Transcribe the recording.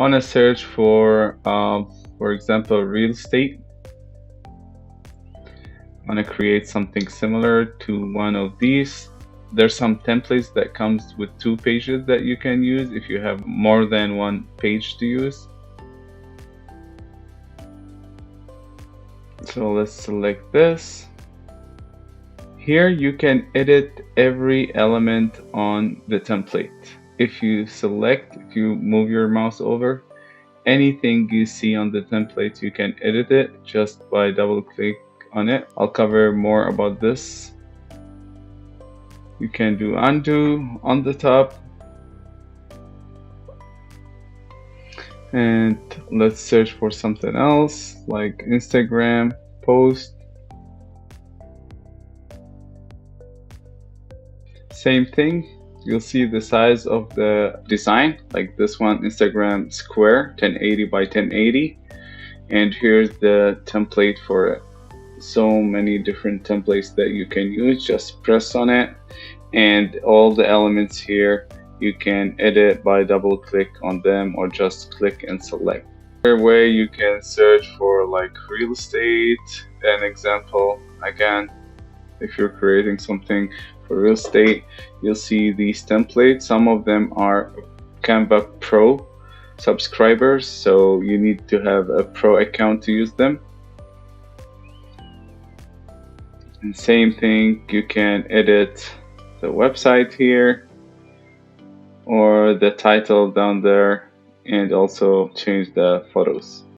I want to search for example, real estate. I want to create something similar to one of these. There's some templates that comes with 2 pages that you can use if you have more than one page to use. So let's select this. Here you can edit every element on the template. If you move your mouse over, anything you see on the template, you can edit it just by double click on it. I'll cover more about this. You can do undo on the top. And let's search for something else like Instagram post. Same thing, you'll see the size of the design, like this one, Instagram square, 1080 by 1080. And here's the template for it. So many different templates that you can use. Just press on it, and all the elements here you can edit by double click on them or just click and select. Another way you can search for like real estate, an example. Again, if you're creating something for real estate, you'll see these templates. Some of them are Canva Pro subscribers, so you need to have a pro account to use them. And same thing, you can edit the website here or the title down there, and also change the photos.